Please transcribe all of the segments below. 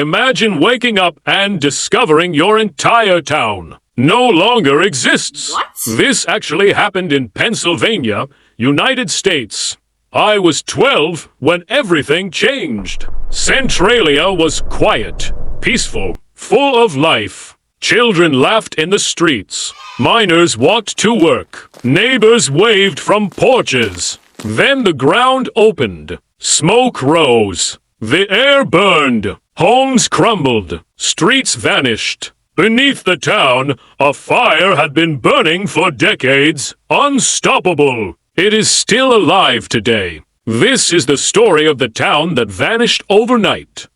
Imagine waking up and discovering your entire town no longer exists. What? This actually happened in Pennsylvania, United States. I was 12 when everything changed. Centralia was quiet, peaceful, full of life. Children laughed in the streets. Miners walked to work. Neighbors waved from porches. Then the ground opened. Smoke rose. The air burned. Homes crumbled. Streets vanished. Beneath the town, a fire had been burning for decades, unstoppable. It is still alive today. This is the story of the town that vanished overnight.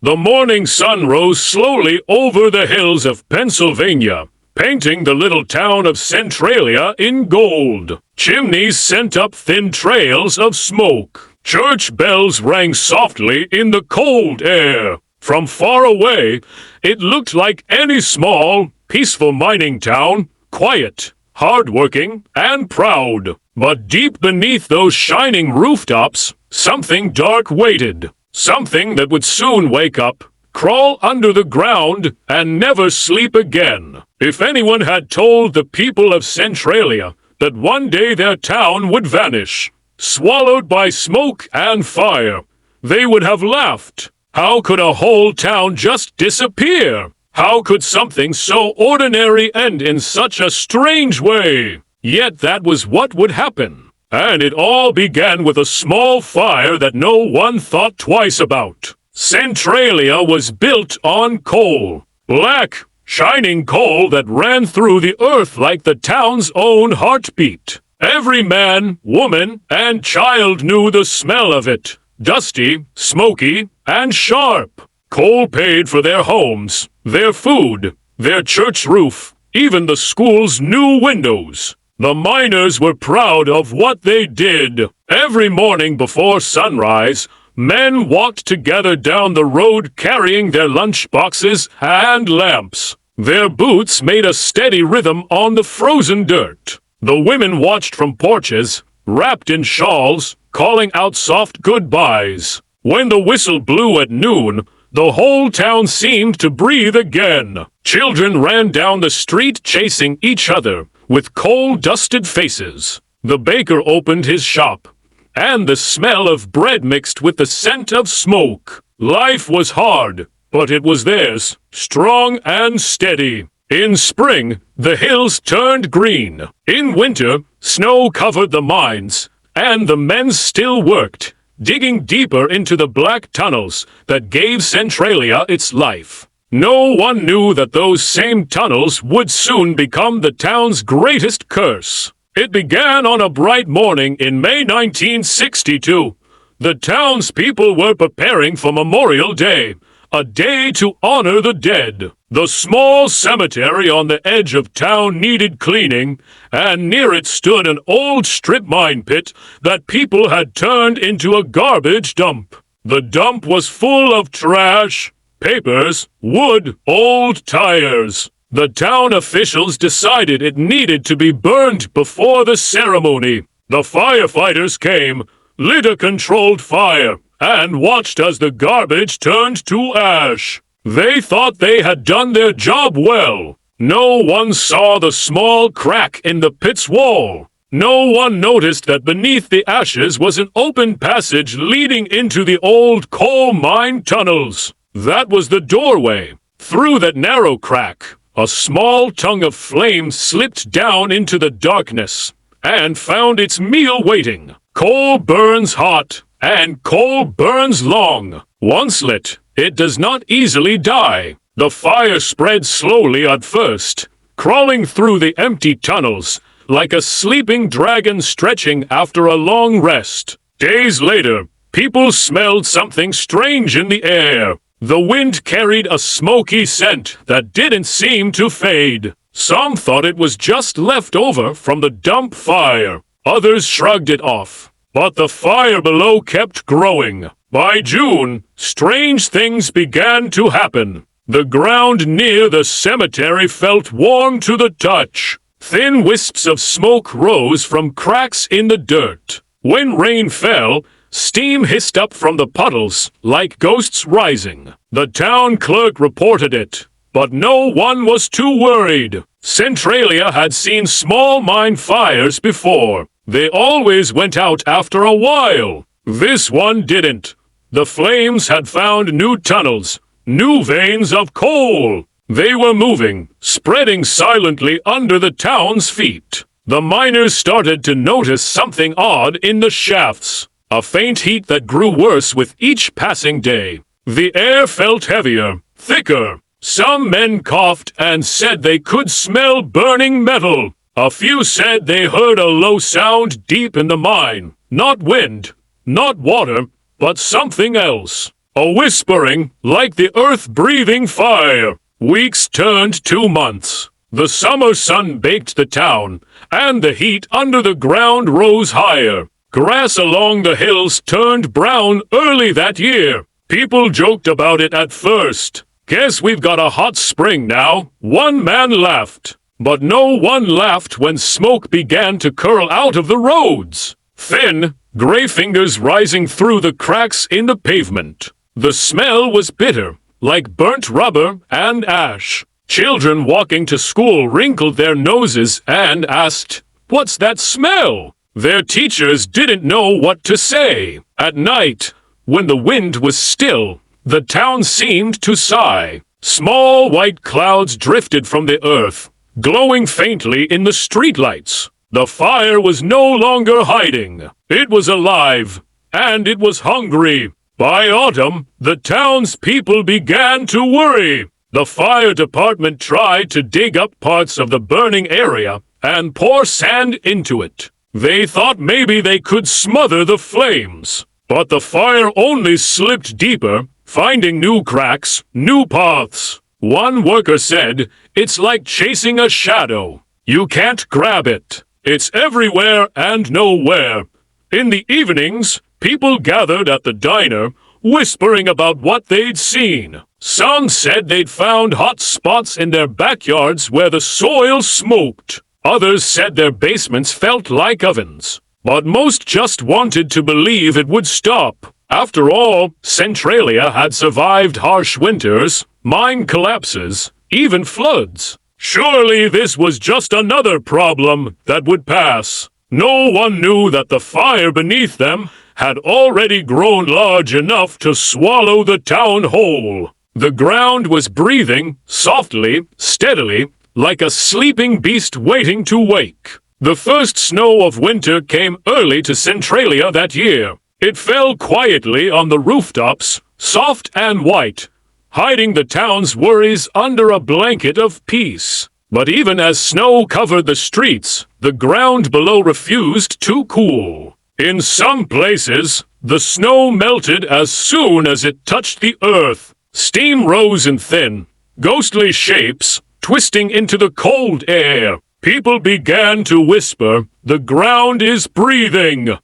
The morning sun rose slowly over the hills of Pennsylvania, painting the little town of Centralia in gold. Chimneys sent up thin trails of smoke. Church bells rang softly in the cold air. From far away, it looked like any small, peaceful mining town, quiet, hardworking, and proud. But deep beneath those shining rooftops, something dark waited. Something that would soon wake up, crawl under the ground, and never sleep again. If anyone had told the people of Centralia that one day their town would vanish, swallowed by smoke and fire, they would have laughed. How could a whole town just disappear? How could something so ordinary end in such a strange way? Yet that was what would happen. And it all began with a small fire that no one thought twice about. Centralia was built on coal. Black, shining coal that ran through the earth like the town's own heartbeat. Every man, woman, and child knew the smell of it. Dusty, smoky, and sharp. Coal paid for their homes, their food, their church roof, even the school's new windows. The miners were proud of what they did. Every morning before sunrise, men walked together down the road carrying their lunch boxes and lamps. Their boots made a steady rhythm on the frozen dirt. The women watched from porches, wrapped in shawls, calling out soft goodbyes. When the whistle blew at noon, the whole town seemed to breathe again. Children ran down the street chasing each other, with coal-dusted faces. The baker opened his shop, and the smell of bread mixed with the scent of smoke. Life was hard, but it was theirs, strong and steady. In spring, the hills turned green. In winter, snow covered the mines, and the men still worked, digging deeper into the black tunnels that gave Centralia its life. No one knew that those same tunnels would soon become the town's greatest curse. It began on a bright morning in May 1962. The townspeople were preparing for Memorial Day, a day to honor the dead. The small cemetery on the edge of town needed cleaning, and near it stood an old strip mine pit that people had turned into a garbage dump. The dump was full of trash, papers, wood, old tires. The town officials decided it needed to be burned before the ceremony. The firefighters came, lit a controlled fire, and watched as the garbage turned to ash. They thought they had done their job well. No one saw the small crack in the pit's wall. No one noticed that beneath the ashes was an open passage leading into the old coal mine tunnels. That was the doorway. Through that narrow crack, a small tongue of flame slipped down into the darkness and found its meal waiting. Coal burns hot, and coal burns long. Once lit, it does not easily die. The fire spread slowly at first, crawling through the empty tunnels like a sleeping dragon stretching after a long rest. Days later, people smelled something strange in the air. The wind carried a smoky scent that didn't seem to fade. Some thought it was just left over from the dump fire. Others shrugged it off. But the fire below kept growing. By June, strange things began to happen. The ground near the cemetery felt warm to the touch. Thin wisps of smoke rose from cracks in the dirt. When rain fell, Steam hissed up from the puddles like ghosts rising. The town clerk reported it, but no one was too worried. Centralia had seen small mine fires before. They always went out after a while. This one didn't. The flames had found new tunnels, new veins of coal. They were moving, spreading silently under the town's feet. The miners started to notice something odd in the shafts. A faint heat that grew worse with each passing day. The air felt heavier, thicker. Some men coughed and said they could smell burning metal. A few said they heard a low sound deep in the mine. Not wind, not water, but something else. A whispering like the earth breathing fire. Weeks turned to months. The summer sun baked the town, and the heat under the ground rose higher. Grass along the hills turned brown early that year. People joked about it at first. Guess we've got a hot spring now. One man laughed. But no one laughed when smoke began to curl out of the roads. Thin, gray fingers rising through the cracks in the pavement. The smell was bitter, like burnt rubber and ash. Children walking to school wrinkled their noses and asked, "What's that smell?" Their teachers didn't know what to say. At night, when the wind was still, the town seemed to sigh. Small white clouds drifted from the earth, glowing faintly in the streetlights. The fire was no longer hiding. It was alive, and it was hungry. By autumn, the townspeople began to worry. The fire department tried to dig up parts of the burning area and pour sand into it. They thought maybe they could smother the flames. But the fire only slipped deeper, finding new cracks, new paths. One worker said, "It's like chasing a shadow. You can't grab it. It's everywhere and nowhere." In the evenings, people gathered at the diner, whispering about what they'd seen. Some said they'd found hot spots in their backyards where the soil smoked. Others said their basements felt like ovens. But most just wanted to believe it would stop. After all, Centralia had survived harsh winters, mine collapses, even floods. Surely this was just another problem that would pass. No one knew that the fire beneath them had already grown large enough to swallow the town whole. The ground was breathing, softly, steadily, like a sleeping beast waiting to wake. The first snow of winter came early to Centralia that year. It fell quietly on the rooftops, soft and white, hiding the town's worries under a blanket of peace. But even as snow covered the streets, the ground below refused to cool. In some places, the snow melted as soon as it touched the earth. Steam rose in thin, ghostly shapes, twisting into the cold air. People began to whisper, "The ground is breathing."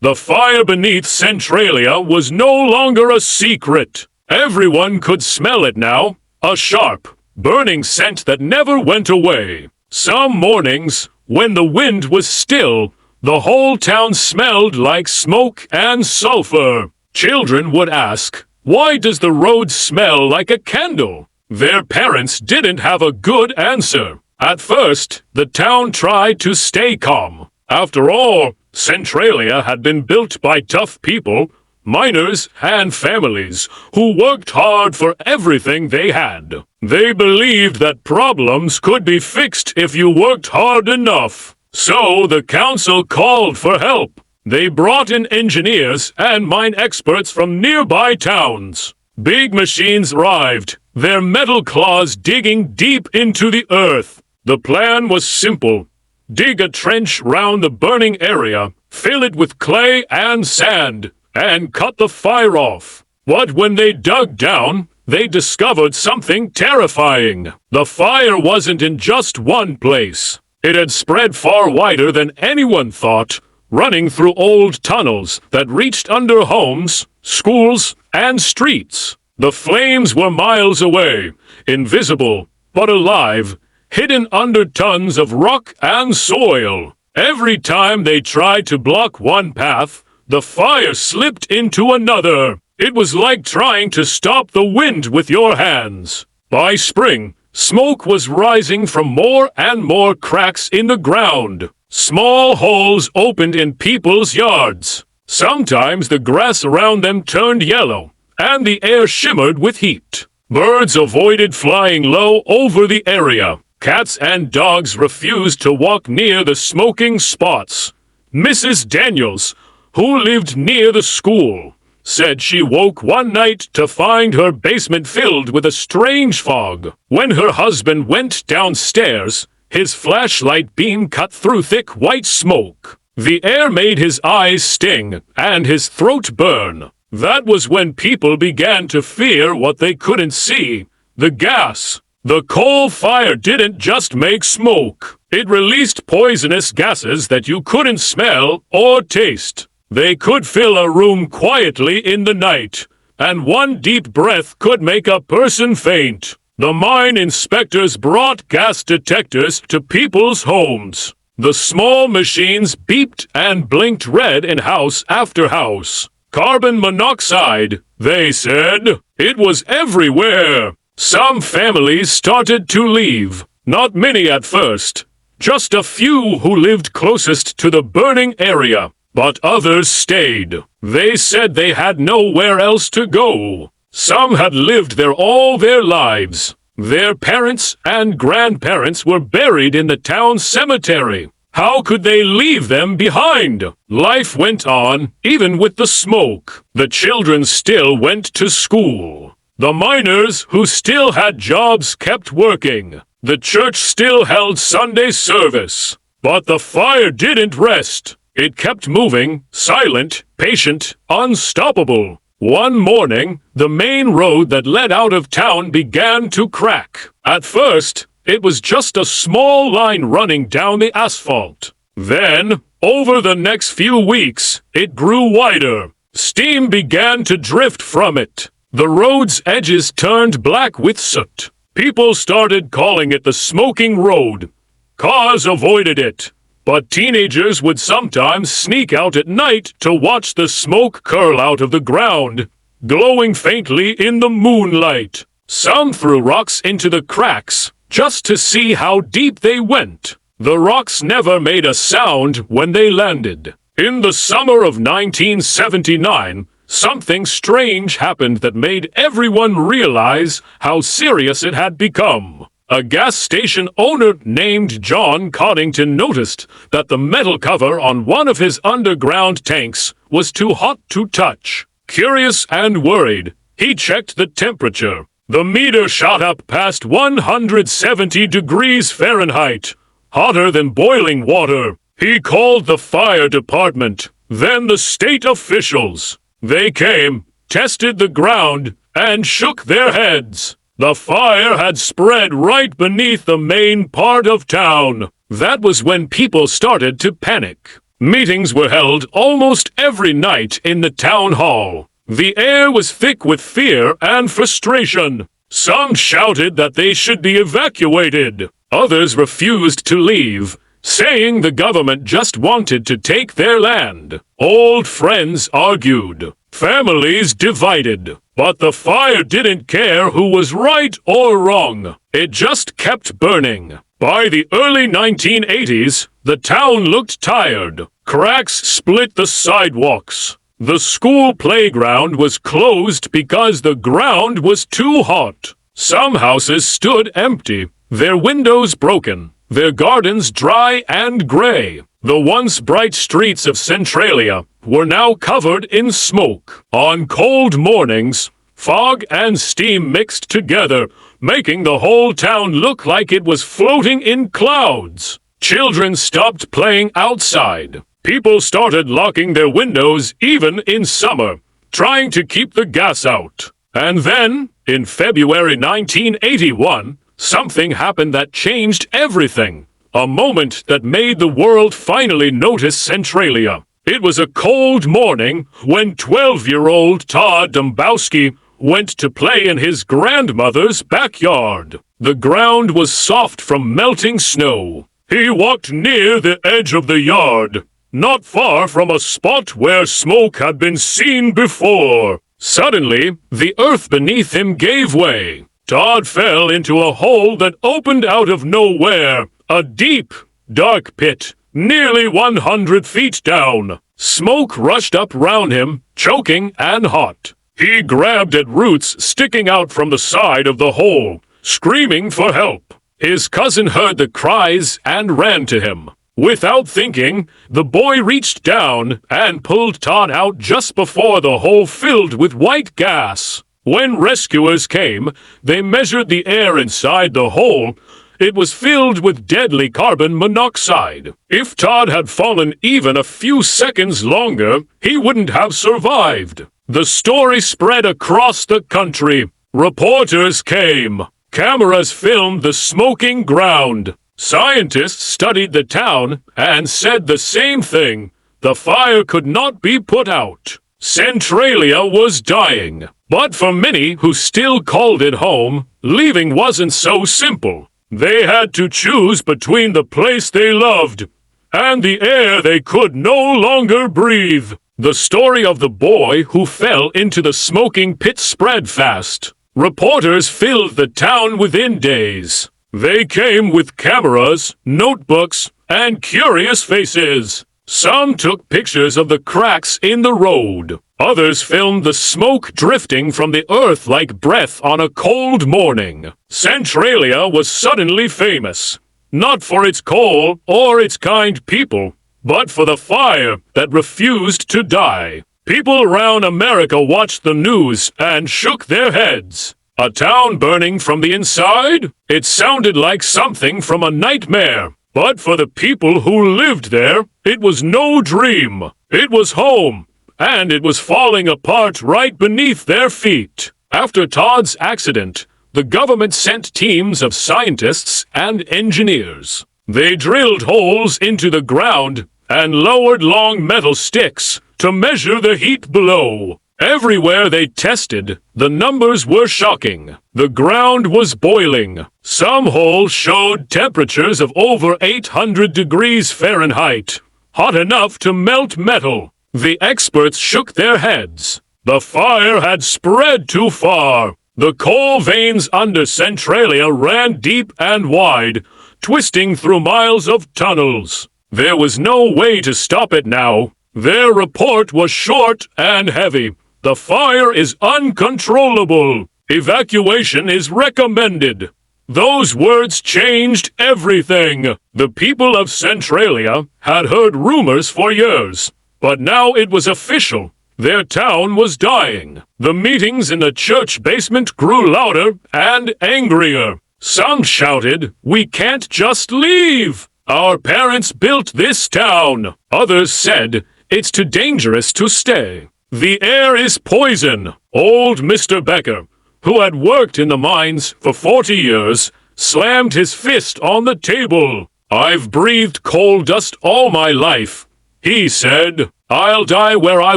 The fire beneath Centralia was no longer a secret. Everyone could smell it now, a sharp, burning scent that never went away. Some mornings, when the wind was still, the whole town smelled like smoke and sulfur. Children would ask, "Why does the road smell like a candle?" Their parents didn't have a good answer. At first, the town tried to stay calm. After all, Centralia had been built by tough people, miners and families, who worked hard for everything they had. They believed that problems could be fixed if you worked hard enough. So the council called for help. They brought in engineers and mine experts from nearby towns. Big machines arrived, their metal claws digging deep into the earth. The plan was simple. Dig a trench round the burning area, fill it with clay and sand, and cut the fire off. But when they dug down, they discovered something terrifying. The fire wasn't in just one place. It had spread far wider than anyone thought, running through old tunnels that reached under homes, schools, and streets. The flames were miles away, invisible, but alive, hidden under tons of rock and soil. Every time they tried to block one path, the fire slipped into another. It was like trying to stop the wind with your hands. By spring, smoke was rising from more and more cracks in the ground. Small holes opened in people's yards. Sometimes the grass around them turned yellow, and the air shimmered with heat. Birds avoided flying low over the area. Cats and dogs refused to walk near the smoking spots. Mrs. Daniels, who lived near the school, said she woke one night to find her basement filled with a strange fog. When her husband went downstairs, his flashlight beam cut through thick white smoke. The air made his eyes sting and his throat burn. That was when people began to fear what they couldn't see: the gas. The coal fire didn't just make smoke. It released poisonous gases that you couldn't smell or taste. They could fill a room quietly in the night, and one deep breath could make a person faint. The mine inspectors brought gas detectors to people's homes. The small machines beeped and blinked red in house after house. Carbon monoxide, they said. It was everywhere. Some families started to leave. Not many at first. Just a few who lived closest to the burning area. But others stayed. They said they had nowhere else to go. Some had lived there all their lives. Their parents and grandparents were buried in the town cemetery. How could they leave them behind? Life went on, even with the smoke. The children still went to school. The miners who still had jobs kept working. The church still held Sunday service. But the fire didn't rest. It kept moving, silent, patient, unstoppable. One morning, the main road that led out of town began to crack. At first, it was just a small line running down the asphalt. Then, over the next few weeks, it grew wider. Steam began to drift from it. The road's edges turned black with soot. People started calling it the smoking road. Cars avoided it. But teenagers would sometimes sneak out at night to watch the smoke curl out of the ground, glowing faintly in the moonlight. Some threw rocks into the cracks, just to see how deep they went. The rocks never made a sound when they landed. In the summer of 1979, something strange happened that made everyone realize how serious it had become. A gas station owner named John Coddington noticed that the metal cover on one of his underground tanks was too hot to touch. Curious and worried, he checked the temperature. The meter shot up past 170 degrees Fahrenheit, hotter than boiling water. He called the fire department, then the state officials. They came, tested the ground, and shook their heads. The fire had spread right beneath the main part of town. That was when people started to panic. Meetings were held almost every night in the town hall. The air was thick with fear and frustration. Some shouted that they should be evacuated. Others refused to leave, saying the government just wanted to take their land. Old friends argued. Families divided. But the fire didn't care who was right or wrong. It just kept burning. By the early 1980s, the town looked tired. Cracks split the sidewalks. The school playground was closed because the ground was too hot. Some houses stood empty, their windows broken, their gardens dry and gray. The once bright streets of Centralia were now covered in smoke. On cold mornings, fog and steam mixed together, making the whole town look like it was floating in clouds. Children stopped playing outside. People started locking their windows even in summer, trying to keep the gas out. And then, in February 1981, something happened that changed everything. A moment that made the world finally notice Centralia. It was a cold morning when 12-year-old Todd Dombowski went to play in his grandmother's backyard. The ground was soft from melting snow. He walked near the edge of the yard, not far from a spot where smoke had been seen before. Suddenly, the earth beneath him gave way. Todd fell into a hole that opened out of nowhere, a deep, dark pit, nearly 100 feet down. Smoke rushed up round him, choking and hot. He grabbed at roots sticking out from the side of the hole, screaming for help. His cousin heard the cries and ran to him. Without thinking, the boy reached down and pulled Todd out just before the hole filled with white gas. When rescuers came, they measured the air inside the hole. It was filled with deadly carbon monoxide. If Todd had fallen even a few seconds longer, he wouldn't have survived. The story spread across the country. Reporters came. Cameras filmed the smoking ground. Scientists studied the town and said the same thing. The fire could not be put out. Centralia was dying. But for many who still called it home, leaving wasn't so simple. They had to choose between the place they loved and the air they could no longer breathe. The story of the boy who fell into the smoking pit spread fast. Reporters filled the town within days. They came with cameras, notebooks, and curious faces. Some took pictures of the cracks in the road. Others filmed the smoke drifting from the earth like breath on a cold morning. Centralia was suddenly famous, not for its coal or its kind people, but for the fire that refused to die. People around America watched the news and shook their heads. A town burning from the inside? It sounded like something from a nightmare. But for the people who lived there, it was no dream. It was home, and it was falling apart right beneath their feet. After Todd's accident, the government sent teams of scientists and engineers. They drilled holes into the ground and lowered long metal sticks to measure the heat below. Everywhere they tested, the numbers were shocking. The ground was boiling. Some holes showed temperatures of over 800 degrees Fahrenheit, hot enough to melt metal. The experts shook their heads. The fire had spread too far. The coal veins under Centralia ran deep and wide, twisting through miles of tunnels. There was no way to stop it now. Their report was short and heavy. The fire is uncontrollable. Evacuation is recommended. Those words changed everything. The people of Centralia had heard rumors for years, but now it was official. Their town was dying. The meetings in the church basement grew louder and angrier. Some shouted, "We can't just leave! Our parents built this town." Others said, "It's too dangerous to stay. The air is poison." Old Mr. Becker, who had worked in the mines for 40 years, slammed his fist on the table. "I've breathed coal dust all my life," he said. "I'll die where I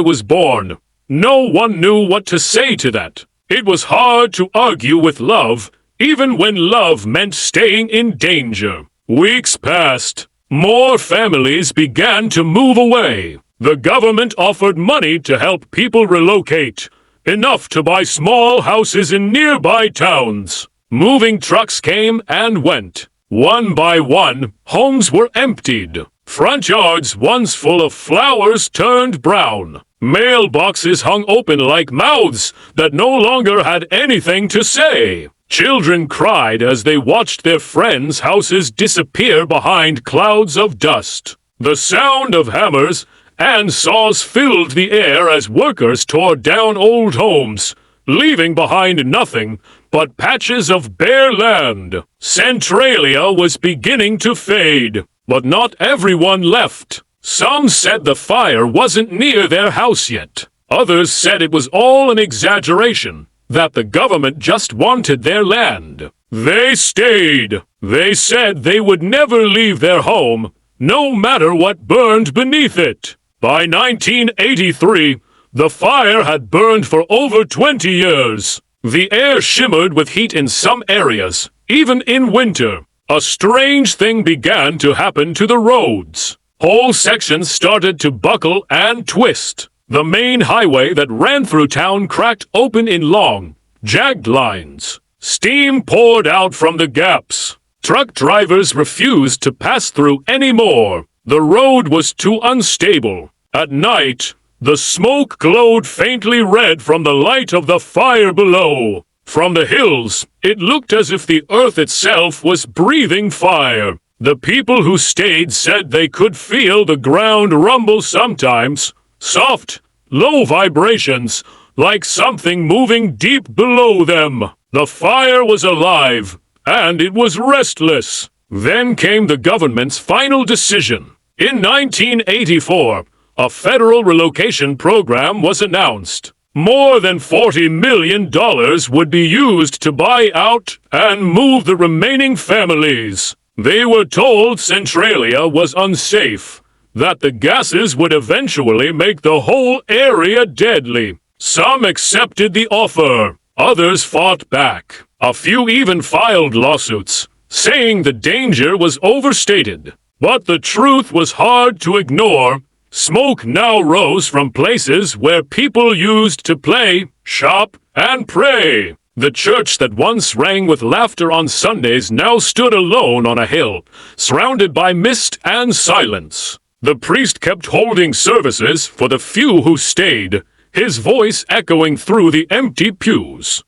was born." No one knew what to say to that. It was hard to argue with love, even when love meant staying in danger. Weeks passed. More families began to move away. The government offered money to help people relocate, enough to buy small houses in nearby towns. Moving trucks came and went. One by one, homes were emptied. Front yards once full of flowers turned brown. Mailboxes hung open like mouths that no longer had anything to say. Children cried as they watched their friends' houses disappear behind clouds of dust. The sound of hammers and saws filled the air as workers tore down old homes, leaving behind nothing but patches of bare land. Centralia was beginning to fade, but not everyone left. Some said the fire wasn't near their house yet. Others said it was all an exaggeration, that the government just wanted their land. They stayed. They said they would never leave their home, no matter what burned beneath it. By 1983, the fire had burned for over 20 years. The air shimmered with heat in some areas, even in winter. a strange thing began to happen to the roads. Whole sections started to buckle and twist. The main highway that ran through town cracked open in long, jagged lines. Steam poured out from the gaps. Truck drivers refused to pass through anymore. The road was too unstable. At night, the smoke glowed faintly red from the light of the fire below. From the hills, it looked as if the earth itself was breathing fire. The people who stayed said they could feel the ground rumble sometimes. Soft, low vibrations, like something moving deep below them. The fire was alive, and it was restless. Then came the government's final decision. In 1984, a federal relocation program was announced. More than $40 million would be used to buy out and move the remaining families. They were told Centralia was unsafe, that the gases would eventually make the whole area deadly. Some accepted the offer, others fought back. A few even filed lawsuits, saying the danger was overstated. But the truth was hard to ignore. Smoke now rose from places where people used to play, shop, and pray. The church that once rang with laughter on Sundays now stood alone on a hill, surrounded by mist and silence. The priest kept holding services for the few who stayed, his voice echoing through the empty pews.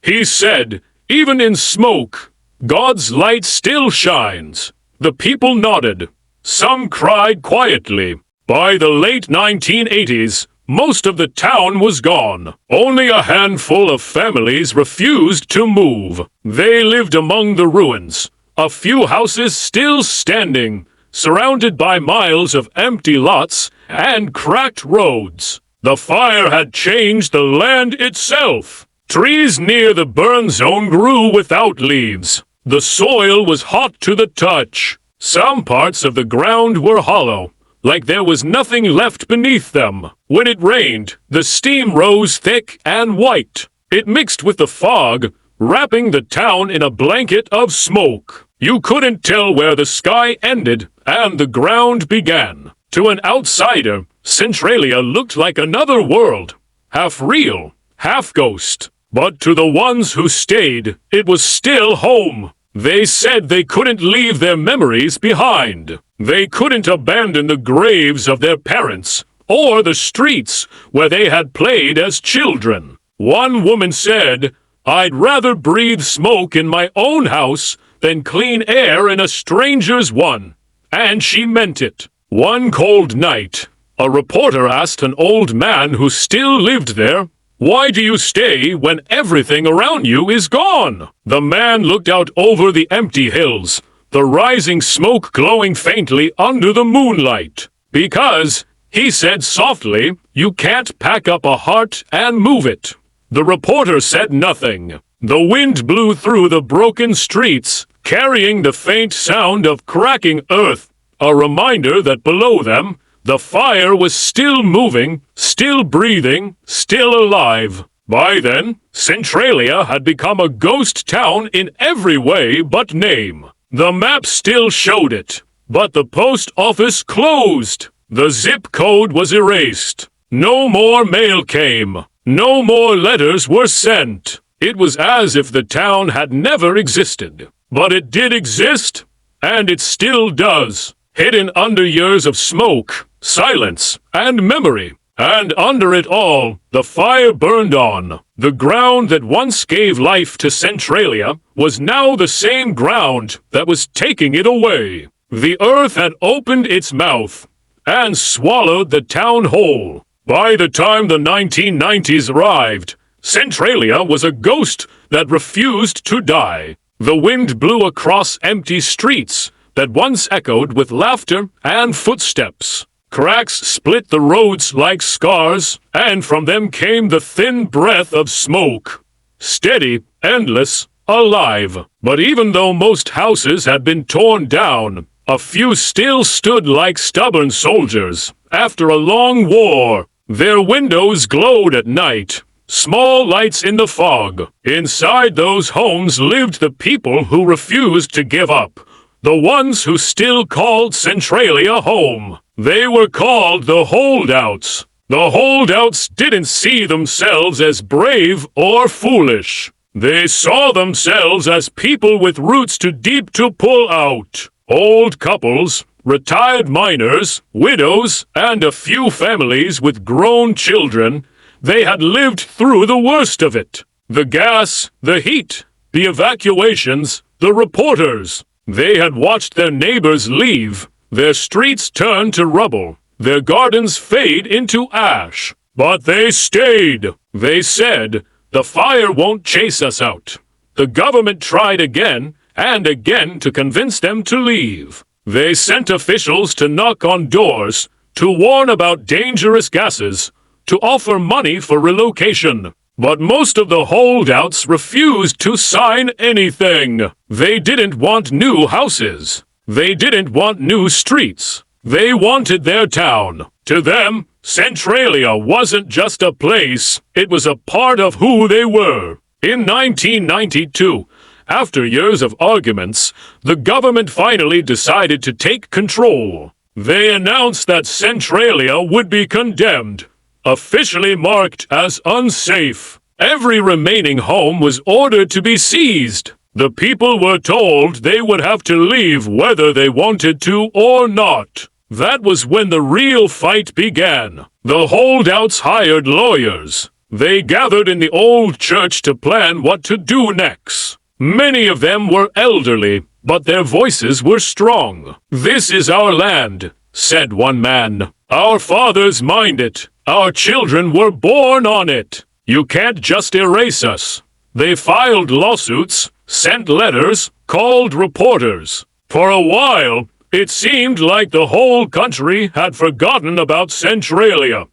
He said, "Even in smoke, God's light still shines." The people nodded. Some cried quietly. By the late 1980s, most of the town was gone. Only a handful of families refused to move. They lived among the ruins, a few houses still standing, surrounded by miles of empty lots and cracked roads. The fire had changed the land itself. Trees near the burn zone grew without leaves. The soil was hot to the touch. Some parts of the ground were hollow, like there was nothing left beneath them. When it rained, the steam rose thick and white. It mixed with the fog, wrapping the town in a blanket of smoke. You couldn't tell where the sky ended and the ground began. To an outsider, Centralia looked like another world, half real, half ghost. But to the ones who stayed, it was still home. They said they couldn't leave their memories behind. They couldn't abandon the graves of their parents or the streets where they had played as children. One woman said, "I'd rather breathe smoke in my own house than clean air in a stranger's one." And she meant it. One cold night, a reporter asked an old man who still lived there, "Why do you stay when everything around you is gone?" The man looked out over the empty hills, the rising smoke glowing faintly under the moonlight. "Because," he said softly, "you can't pack up a heart and move it." The reporter said nothing. The wind blew through the broken streets, carrying the faint sound of cracking earth, a reminder that below them, the fire was still moving, still breathing, still alive. By then, Centralia had become a ghost town in every way but name. The map still showed it, but the post office closed. The zip code was erased. No more mail came. No more letters were sent. It was as if the town had never existed. But it did exist, and it still does. Hidden under years of smoke, silence, and memory. And under it all, the fire burned on. The ground that once gave life to Centralia was now the same ground that was taking it away. The earth had opened its mouth and swallowed the town whole. By the time the 1990s arrived, Centralia was a ghost that refused to die. The wind blew across empty streets that once echoed with laughter and footsteps. Cracks split the roads like scars, and from them came the thin breath of smoke. Steady, endless, alive. But even though most houses had been torn down, a few still stood like stubborn soldiers. After a long war, their windows glowed at night, small lights in the fog. Inside those homes lived the people who refused to give up, the ones who still called Centralia home. They were called the holdouts. The holdouts didn't see themselves as brave or foolish. They saw themselves as people with roots too deep to pull out. Old couples, retired miners, widows, and a few families with grown children. They had lived through the worst of it. The gas, the heat, the evacuations, the reporters. They had watched their neighbors leave, their streets turn to rubble, their gardens fade into ash. But they stayed. They said, "The fire won't chase us out." The government tried again and again to convince them to leave. They sent officials to knock on doors, to warn about dangerous gases, to offer money for relocation. But most of the holdouts refused to sign anything. They didn't want new houses. They didn't want new streets. They wanted their town. To them, Centralia wasn't just a place, it was a part of who they were. In 1992, after years of arguments, the government finally decided to take control. They announced that Centralia would be condemned, officially marked as unsafe. Every remaining home was ordered to be seized. The people were told they would have to leave whether they wanted to or not. That was when the real fight began. The holdouts hired lawyers. They gathered in the old church to plan what to do next. Many of them were elderly, but their voices were strong. "This is our land," said one man. "Our fathers mined it. Our children were born on it. You can't just erase us." They filed lawsuits, sent letters, called reporters. For a while, it seemed like the whole country had forgotten about Centralia.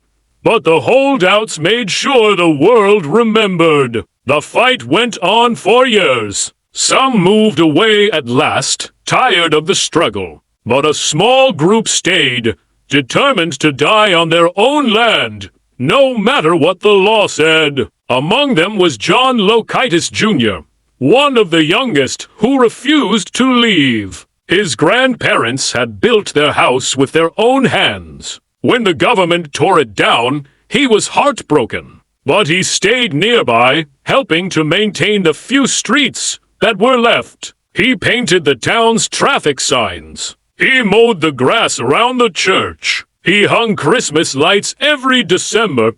But the holdouts made sure the world remembered. The fight went on for years. Some moved away at last, tired of the struggle. But a small group stayed, determined to die on their own land, no matter what the law said. Among them was John Lokitis Jr., one of the youngest who refused to leave. His grandparents had built their house with their own hands. When the government tore it down, he was heartbroken. But he stayed nearby, helping to maintain the few streets that were left. He painted the town's traffic signs. He mowed the grass around the church. He hung Christmas lights every December,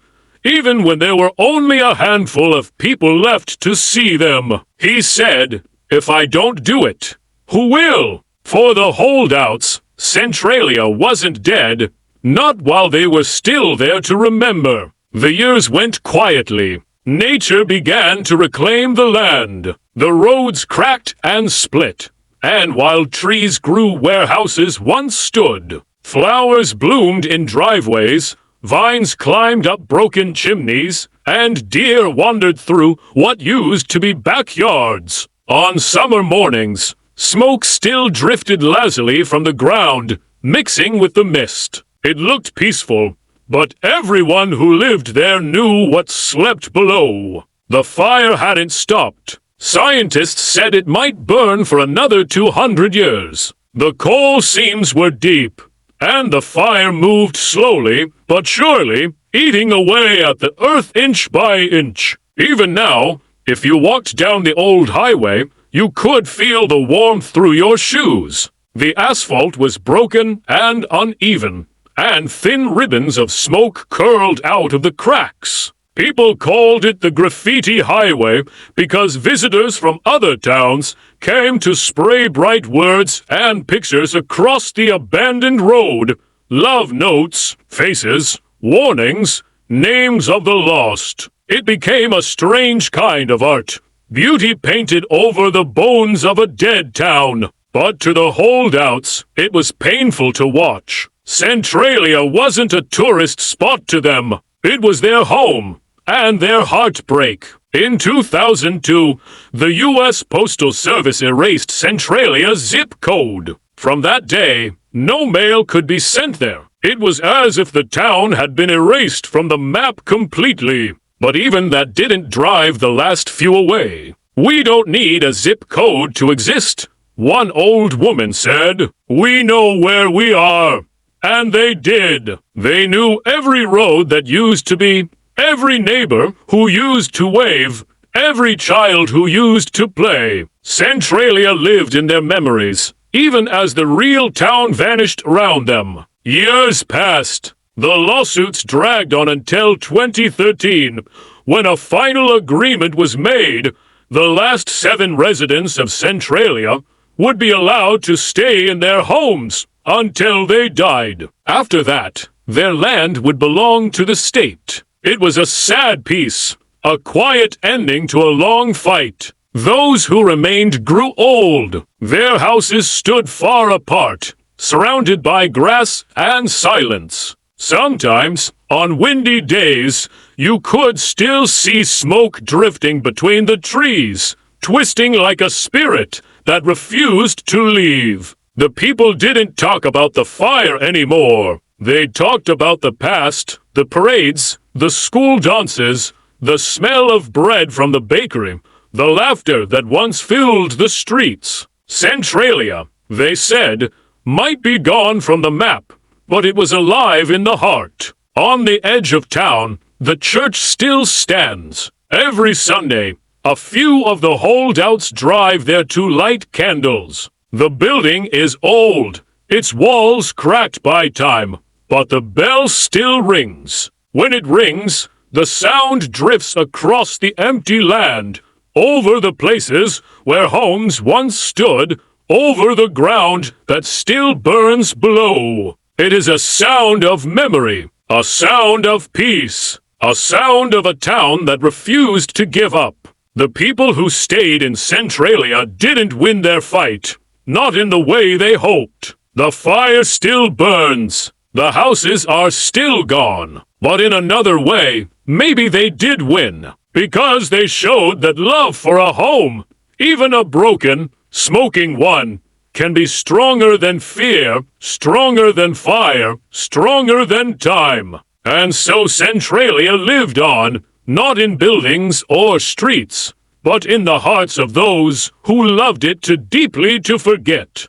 even when there were only a handful of people left to see them. He said, "If I don't do it, who will?" For the holdouts, Centralia wasn't dead, not while they were still there to remember. The years went quietly. Nature began to reclaim the land. The roads cracked and split. And while trees grew where houses once stood, flowers bloomed in driveways, vines climbed up broken chimneys, and deer wandered through what used to be backyards. On summer mornings, smoke still drifted lazily from the ground, mixing with the mist. It looked peaceful, but everyone who lived there knew what slept below. The fire hadn't stopped. Scientists said it might burn for another 200 years. The coal seams were deep, and the fire moved slowly but surely, eating away at the earth inch by inch. Even now, if you walked down the old highway, you could feel the warmth through your shoes. The asphalt was broken and uneven, and thin ribbons of smoke curled out of the cracks. People called it the Graffiti Highway because visitors from other towns came to spray bright words and pictures across the abandoned road. Love notes, faces, warnings, names of the lost. It became a strange kind of art. Beauty painted over the bones of a dead town. But to the holdouts, it was painful to watch. Centralia wasn't a tourist spot to them. It was their home and their heartbreak. In 2002, the U.S. Postal Service erased Centralia's zip code. From that day, no mail could be sent there. It was as if the town had been erased from the map completely. But even that didn't drive the last few away. "We don't need a zip code to exist," one old woman said. "We know where we are." And they did. They knew every road that used to be, every neighbor who used to wave, every child who used to play. Centralia lived in their memories, even as the real town vanished around them. Years passed. The lawsuits dragged on until 2013, when a final agreement was made. The last 7 residents of Centralia would be allowed to stay in their homes until they died. After that, their land would belong to the state. It was a sad peace, a quiet ending to a long fight. Those who remained grew old. Their houses stood far apart, surrounded by grass and silence. Sometimes, on windy days, you could still see smoke drifting between the trees, twisting like a spirit that refused to leave. The people didn't talk about the fire anymore. They talked about the past, the parades, the school dances, the smell of bread from the bakery, the laughter that once filled the streets. Centralia, they said, might be gone from the map, but it was alive in the heart. On the edge of town, the church still stands. Every Sunday, a few of the holdouts drive there to light candles. The building is old, its walls cracked by time, but the bell still rings. When it rings, the sound drifts across the empty land, over the places where homes once stood, over the ground that still burns below. It is a sound of memory, a sound of peace, a sound of a town that refused to give up. The people who stayed in Centralia didn't win their fight, not in the way they hoped. The fire still burns. The houses are still gone. But in another way, maybe they did win, because they showed that love for a home, even a broken, smoking one, can be stronger than fear, stronger than fire, stronger than time. And so Centralia lived on, not in buildings or streets, but in the hearts of those who loved it too deeply to forget.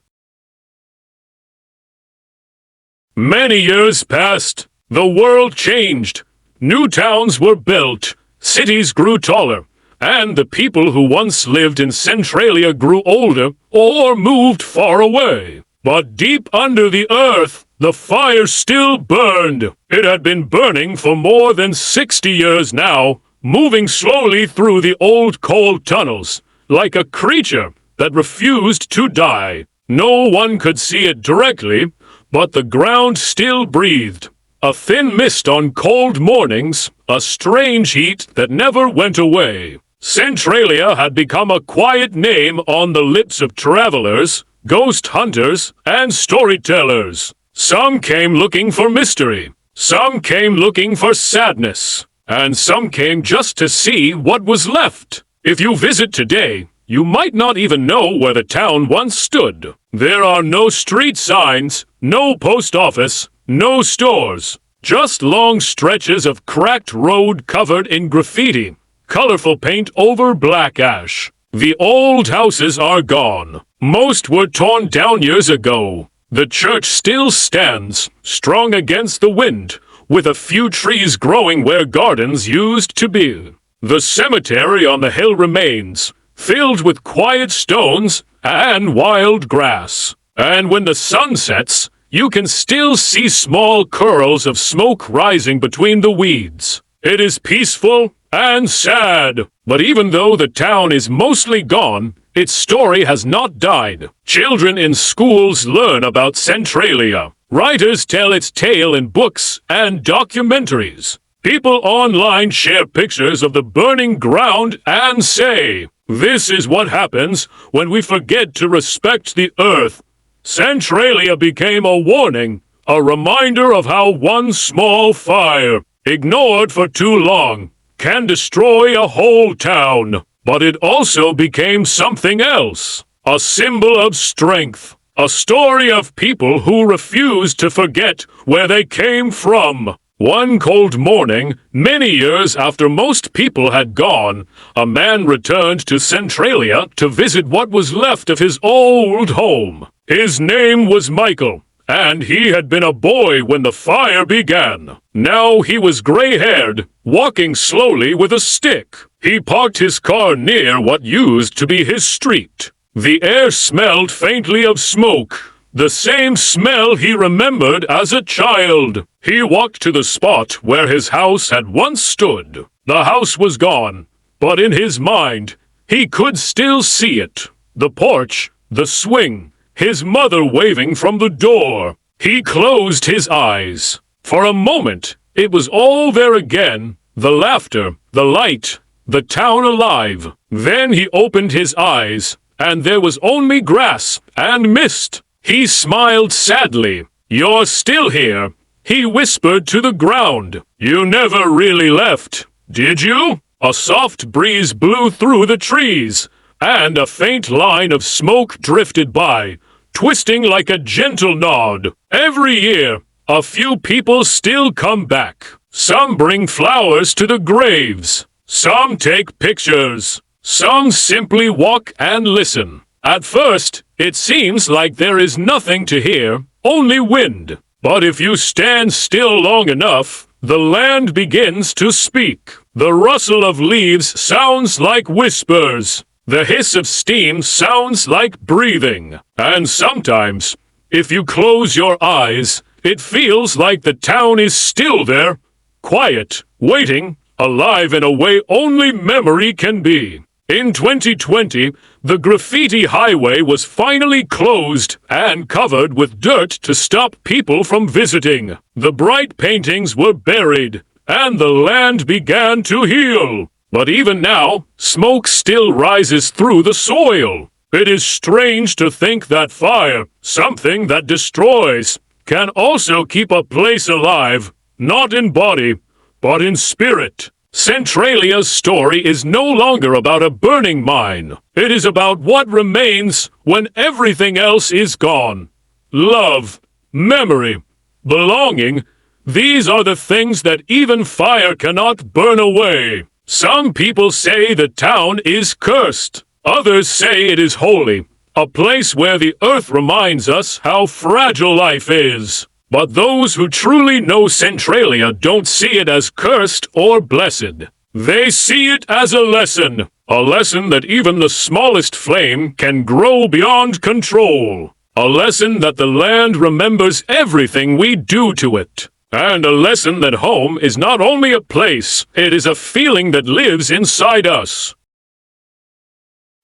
Many years passed. The world changed. New towns were built. Cities grew taller. And the people who once lived in Centralia grew older or moved far away. But deep under the earth, the fire still burned. It had been burning for more than 60 years now, moving slowly through the old coal tunnels, like a creature that refused to die. No one could see it directly, but the ground still breathed. A thin mist on cold mornings, a strange heat that never went away. Centralia had become a quiet name on the lips of travelers, ghost hunters, and storytellers. Some came looking for mystery. Some came looking for sadness. And some came just to see what was left. If you visit today, you might not even know where the town once stood. There are no street signs, no post office, no stores. Just long stretches of cracked road covered in graffiti, colorful paint over black ash. The old houses are gone. Most were torn down years ago. The church still stands, strong against the wind, with a few trees growing where gardens used to be. The cemetery on the hill remains, filled with quiet stones and wild grass. And when the sun sets, you can still see small curls of smoke rising between the weeds. It is peaceful and sad. But even though the town is mostly gone, its story has not died. Children in schools learn about Centralia. Writers tell its tale in books and documentaries. People online share pictures of the burning ground and say, "This is what happens when we forget to respect the earth." Centralia became a warning, a reminder of how one small fire, ignored for too long, can destroy a whole town. But it also became something else, a symbol of strength. A story of people who refused to forget where they came from. One cold morning, many years after most people had gone, a man returned to Centralia to visit what was left of his old home. His name was Michael, and he had been a boy when the fire began. Now he was gray-haired, walking slowly with a stick. He parked his car near what used to be his street. The air smelled faintly of smoke, the same smell he remembered as a child. He walked to the spot where his house had once stood. The house was gone, but in his mind, he could still see it. The porch, the swing, his mother waving from the door. He closed his eyes. For a moment, it was all there again, the laughter, the light, the town alive. Then he opened his eyes, and there was only grass and mist. He smiled sadly. "You're still here," he whispered to the ground. "You never really left, did you?" A soft breeze blew through the trees, and a faint line of smoke drifted by, twisting like a gentle nod. Every year, a few people still come back. Some bring flowers to the graves. Some take pictures. Some simply walk and listen. At first, it seems like there is nothing to hear, only wind. But if you stand still long enough, the land begins to speak. The rustle of leaves sounds like whispers. The hiss of steam sounds like breathing. And sometimes, if you close your eyes, it feels like the town is still there, quiet, waiting, alive in a way only memory can be. In 2020, the graffiti highway was finally closed and covered with dirt to stop people from visiting. The bright paintings were buried, and the land began to heal. But even now, smoke still rises through the soil. It is strange to think that fire, something that destroys, can also keep a place alive, not in body, but in spirit. Centralia's story is no longer about a burning mine. It is about what remains when everything else is gone. Love, memory, belonging, these are the things that even fire cannot burn away. Some people say the town is cursed. Others say it is holy, a place where the earth reminds us how fragile life is. But those who truly know Centralia don't see it as cursed or blessed. They see it as a lesson that even the smallest flame can grow beyond control. A lesson that the land remembers everything we do to it. And a lesson that home is not only a place, it is a feeling that lives inside us.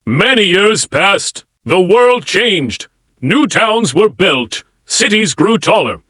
Many years passed. The world changed. New towns were built. Cities grew taller.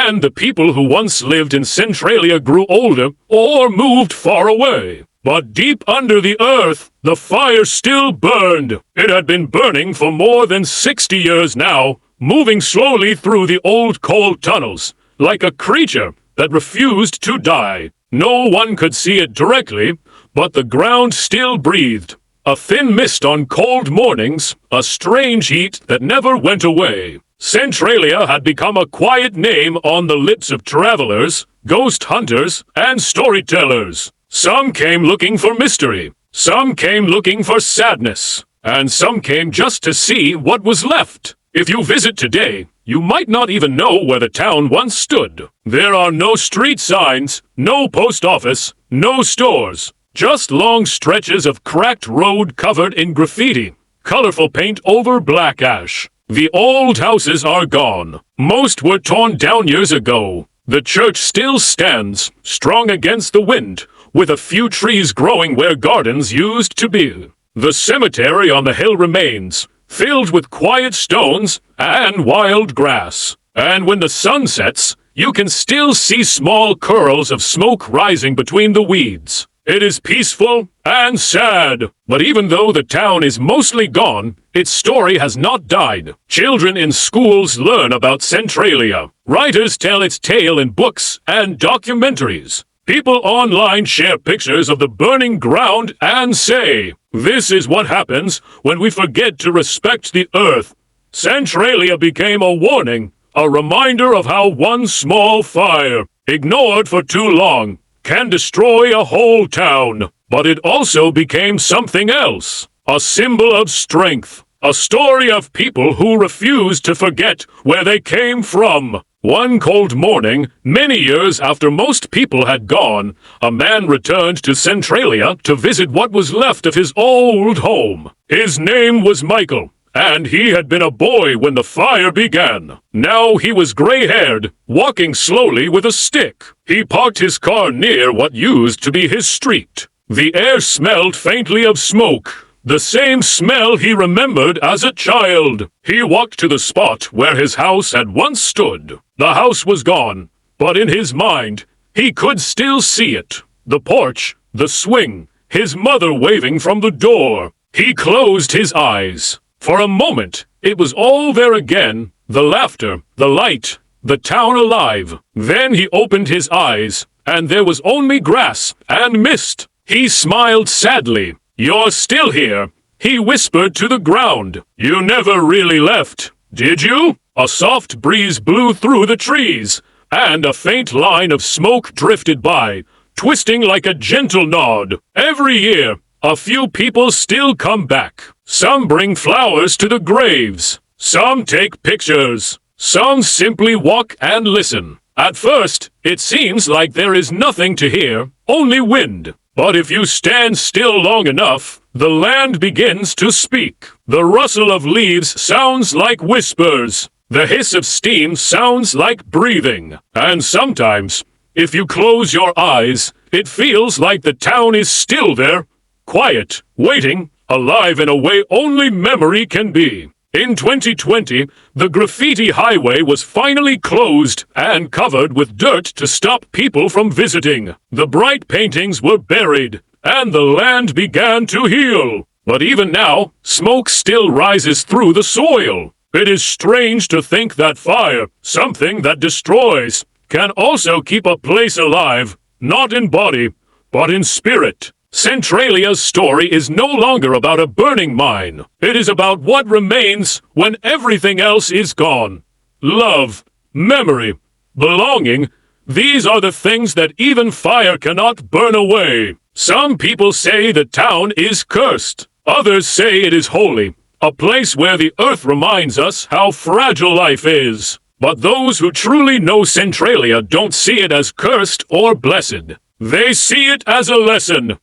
And the people who once lived in Centralia grew older or moved far away. But deep under the earth, the fire still burned. It had been burning for more than 60 years now, moving slowly through the old coal tunnels, like a creature that refused to die. No one could see it directly, but the ground still breathed. A thin mist on cold mornings, a strange heat that never went away. Centralia had become a quiet name on the lips of travelers, ghost hunters, and storytellers. Some came looking for mystery, some came looking for sadness, and some came just to see what was left. If you visit today, you might not even know where the town once stood. There are no street signs, no post office, no stores, just long stretches of cracked road covered in graffiti, colorful paint over black ash. The old houses are gone. Most were torn down years ago. The church still stands, strong against the wind, with a few trees growing where gardens used to be. The cemetery on the hill remains, filled with quiet stones and wild grass. And when the sun sets, you can still see small curls of smoke rising between the weeds. It is peaceful and sad, but even though the town is mostly gone, its story has not died. Children in schools learn about Centralia. Writers tell its tale in books and documentaries. People online share pictures of the burning ground and say, "This is what happens when we forget to respect the earth." Centralia became a warning, a reminder of how one small fire, ignored for too long, can destroy a whole town. But it also became something else, a symbol of strength, a story of people who refused to forget where they came from. One cold morning, many years after most people had gone, a man returned to Centralia to visit what was left of his old home. His name was Michael, and he had been a boy when the fire began. Now he was gray-haired, walking slowly with a stick. He parked his car near what used to be his street. The air smelled faintly of smoke, the same smell he remembered as a child. He walked to the spot where his house had once stood. The house was gone, but in his mind, he could still see it. The porch, the swing, his mother waving from the door. He closed his eyes. For a moment, it was all there again, the laughter, the light, the town alive. Then he opened his eyes, and there was only grass and mist. He smiled sadly. "You're still here," he whispered to the ground. "You never really left, did you?" A soft breeze blew through the trees, and a faint line of smoke drifted by, twisting like a gentle nod. Every year, a few people still come back. Some bring flowers to the graves. Some take pictures. Some simply walk and listen. At first, it seems like there is nothing to hear, only wind. But if you stand still long enough, the land begins to speak. The rustle of leaves sounds like whispers. The hiss of steam sounds like breathing. And sometimes, if you close your eyes, it feels like the town is still there, quiet, waiting, alive in a way only memory can be. In 2020, the graffiti highway was finally closed and covered with dirt to stop people from visiting. The bright paintings were buried, and the land began to heal. But even now, smoke still rises through the soil. It is strange to think that fire, something that destroys, can also keep a place alive, not in body, but in spirit. Centralia's story is no longer about a burning mine. It is about what remains when everything else is gone. Love, memory, belonging, these are the things that even fire cannot burn away. Some people say the town is cursed. Others say it is holy, a place where the earth reminds us how fragile life is. But those who truly know Centralia don't see it as cursed or blessed. They see it as a lesson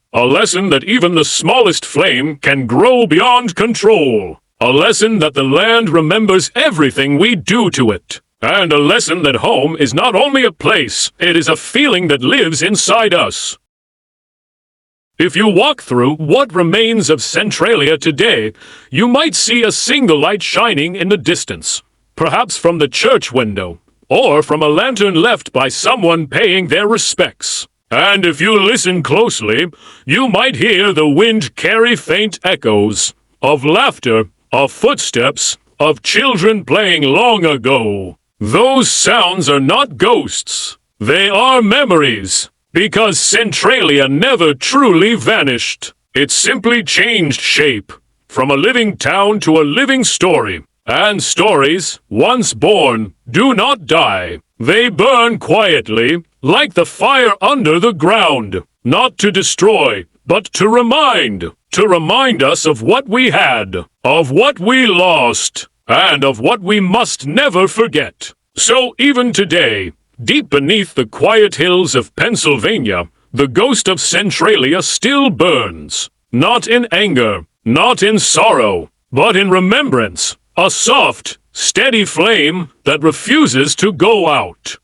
that even the smallest flame can grow beyond control, a lesson that the land remembers everything we do to it, and a lesson that home is not only a place, it is a feeling that lives inside us. If you walk through what remains of Centralia today, you might see a single light shining in the distance, perhaps from the church window, or from a lantern left by someone paying their respects. And if you listen closely, you might hear the wind carry faint echoes of laughter, of footsteps, of children playing long ago. Those sounds are not ghosts. They are memories, because Centralia never truly vanished. It simply changed shape, from a living town to a living story. And stories, once born, do not die. They burn quietly, like the fire under the ground, not to destroy, but to remind us of what we had, of what we lost, and of what we must never forget. So even today, deep beneath the quiet hills of Pennsylvania, the ghost of Centralia still burns, not in anger, not in sorrow, but in remembrance, a soft, steady flame that refuses to go out.